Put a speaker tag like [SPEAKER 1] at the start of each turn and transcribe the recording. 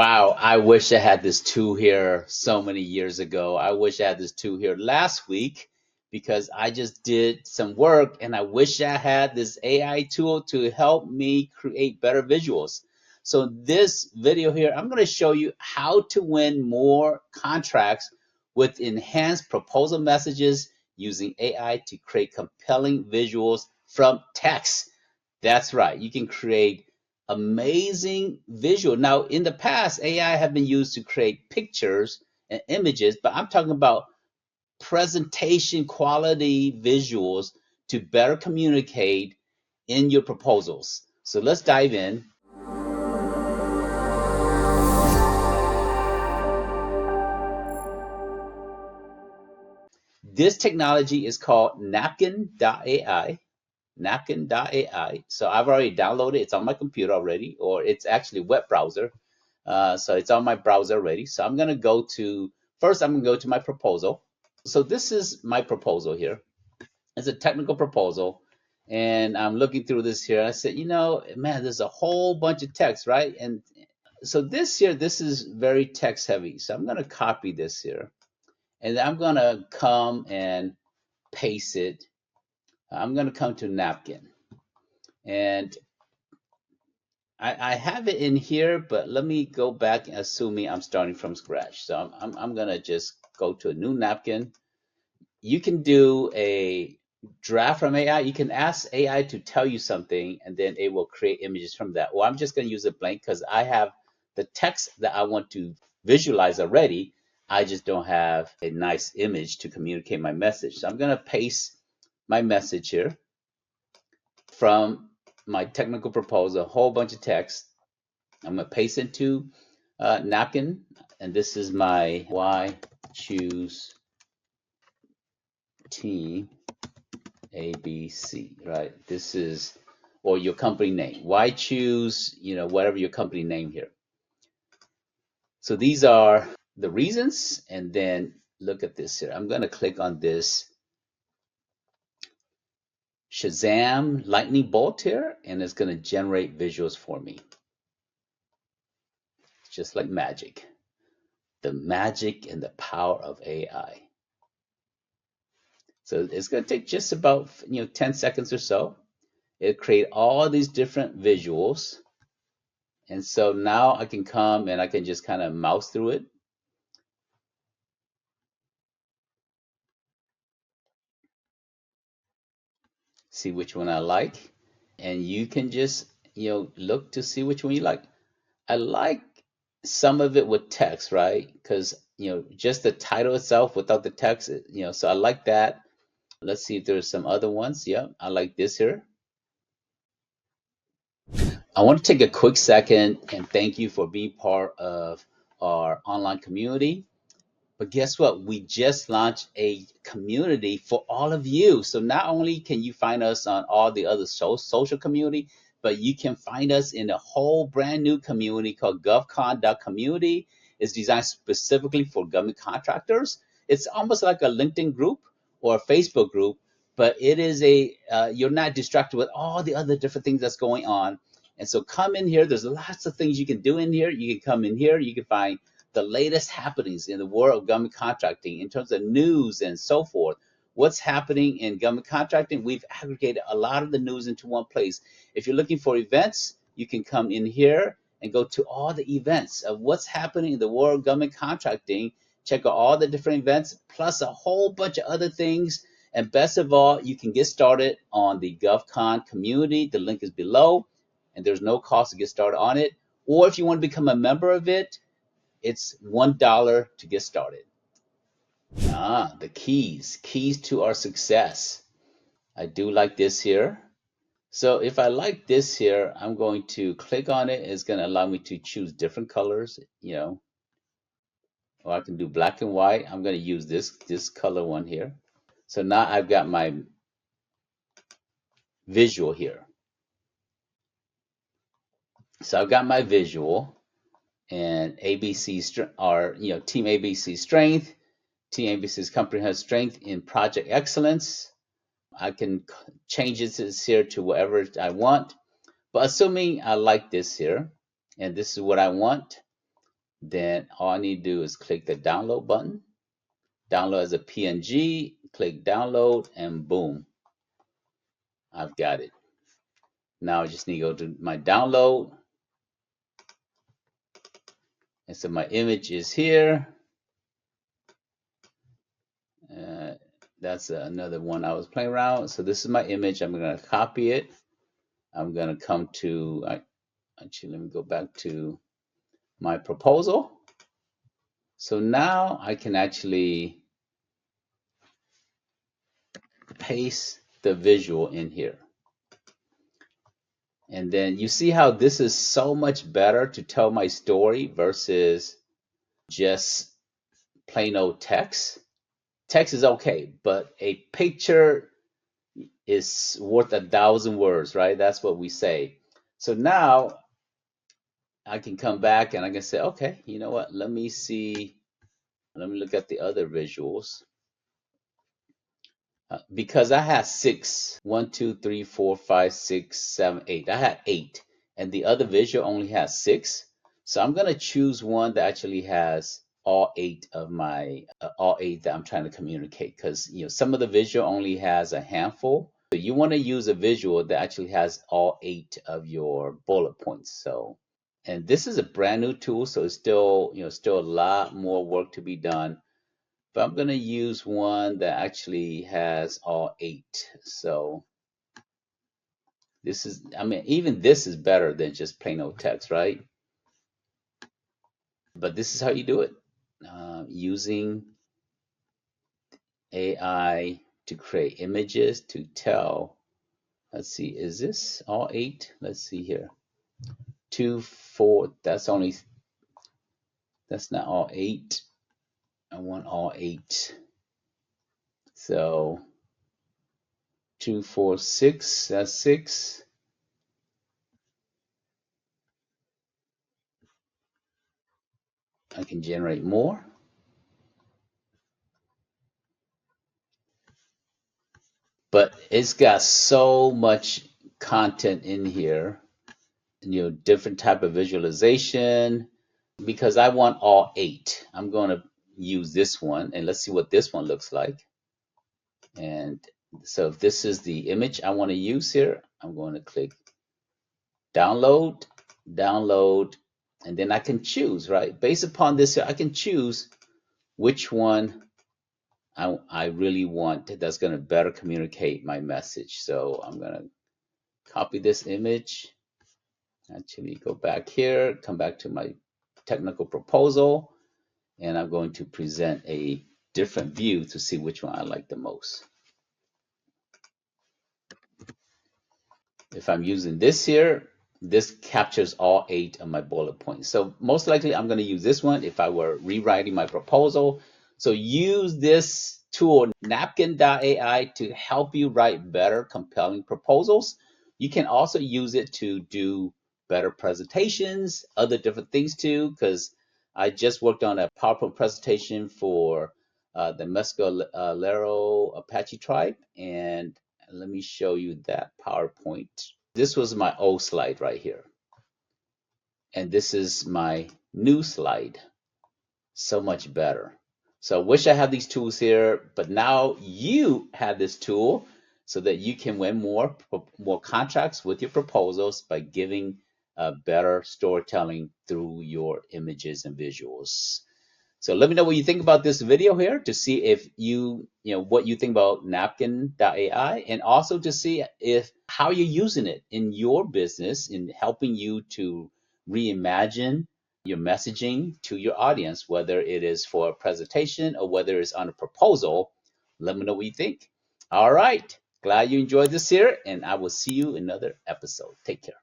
[SPEAKER 1] Wow, I wish I had this tool here so many years ago. I wish I had this tool here last week because I just did some work and I wish I had this AI tool to help me create better visuals. So this video here, I'm going to show you how to win more contracts with enhanced proposal messages using AI to create compelling visuals from text. That's right. You can create amazing visual. Now, in the past, AI have been used to create pictures and images, but I'm talking about presentation quality visuals to better communicate in your proposals. So let's dive in. This technology is called napkin.ai. Napkin.ai. So I've already downloaded it. It's on my computer already, or it's actually a web browser. So it's on my browser already. So I'm going to go to, first I'm going to go to my proposal. So this is my proposal here. It's a technical proposal. And I'm looking through this here. I said, man, there's a whole bunch of text, right? And so this here, this is very text heavy. So I'm going to copy this here. And I'm going to come and paste it. I'm going to come to napkin. And I have it in here, but let me go back, assuming I'm starting from scratch. So I'm going to just go to a new napkin. You can do a draft from AI. You can ask AI to tell you something, and then it will create images from that. Or I'm just going to use a blank because I have the text that I want to visualize already. I just don't have a nice image to communicate my message. So I'm going to paste my message here from my technical proposal, a whole bunch of text. I'm going to paste into napkin, and this is my why choose team ABC, right? This is, or your company name. Why choose, whatever your company name here. So these are the reasons, and then look at this here. I'm going to click on this Shazam lightning bolt here, and it's going to generate visuals for me. Just like magic. The magic and the power of AI. So it's going to take just about 10 seconds or so. It'll create all these different visuals. And so now I can come and I can just kind of mouse through it. See which one I like. And you can just, look to see which one you like. I like some of it with text, right? Because, just the title itself without the text, so I like that. Let's see if there's some other ones. Yeah, I like this here. I want to take a quick second and thank you for being part of our online community. But guess what? We just launched a community for all of you. So not only can you find us on all the other social community, but you can find us in a whole brand new community called govcon.community. It's designed specifically for government contractors. It's almost like a LinkedIn group or a Facebook group, but it is you're not distracted with all the other different things that's going on. And so come in here. There's lots of things you can do in here. You can come in here. You can find the latest happenings in the world of government contracting in terms of news and so forth. What's happening in government contracting? We've aggregated a lot of the news into one place. If you're looking for events, you can come in here and go to all the events of what's happening in the world of government contracting. Check out all the different events, plus a whole bunch of other things. And best of all, you can get started on the GovCon community. The link is below, and there's no cost to get started on it. Or if you want to become a member of it, it's $1 to get started. The keys to our success. I do like this here. So if I like this here, I'm going to click on it. It's going to allow me to choose different colors, or I can do black and white. I'm going to use this color one here. So now I've got my visual here. So I've got my visual, and ABC are, Team ABC strength. Team ABC's company has strength in project excellence. I can change this here to whatever I want. But assuming I like this here, and this is what I want, Then all I need to do is click the download button, download as a PNG, click download, and boom, I've got it. Now I just need to go to my download. And so my image is here. Uh, that's another one I was playing around. So this is my image. I'm going to copy it. I'm going to come to, actually, let me go back to my proposal. So now I can actually paste the visual in here. And then you see how this is so much better to tell my story versus just plain old text. Text is okay, but a picture is worth 1,000 words, right? That's what we say. So now I can come back and I can say, okay, you know what? Let me see. Let me look at the other visuals. Because I had six, 1, 2, 3, 4, 5, 6, 7, 8. I had 8, and the other visual only has 6. So I'm gonna choose one that actually has all 8 of my all 8 that I'm trying to communicate. Because some of the visual only has a handful. So you want to use a visual that actually has all 8 of your bullet points. So, and this is a brand new tool, so it's still still a lot more work to be done. But I'm going to use one that actually has all 8. So this is, I mean, even this is better than just plain old text, right? But this is how you do it, using AI to create images to tell. Let's see, is this all 8? Let's see here. 2, 4, that's not all 8. I want all 8. So 2, 4, 6, that's 6. I can generate more. But it's got so much content in here, different type of visualization. Because I want all 8, I'm going to use this one, and let's see what this one looks like. And so if this is the image I want to use here, I'm going to click download, download, and then I can choose, right? Based upon this, I can choose which one I really want that's going to better communicate my message. So I'm going to copy this image, actually go back here, come back to my technical proposal, and I'm going to present a different view to see which one I like the most. If I'm using this here, this captures all 8 of my bullet points. So most likely I'm going to use this one if I were rewriting my proposal. So use this tool, napkin.ai, to help you write better, compelling proposals. You can also use it to do better presentations, other different things too, because I just worked on a PowerPoint presentation for the Mescalero Apache tribe, and let me show you that PowerPoint. This was my old slide right here. And this is my new slide. So much better. So I wish I had these tools here, but now you have this tool so that you can win more contracts with your proposals by giving better storytelling through your images and visuals. So let me know what you think about this video here, to see if what you think about napkin.ai, and also to see if how you're using it in your business in helping you to reimagine your messaging to your audience, whether it is for a presentation or whether it's on a proposal. Let me know what you think. All right. Glad you enjoyed this here, and I will see you in another episode. Take care.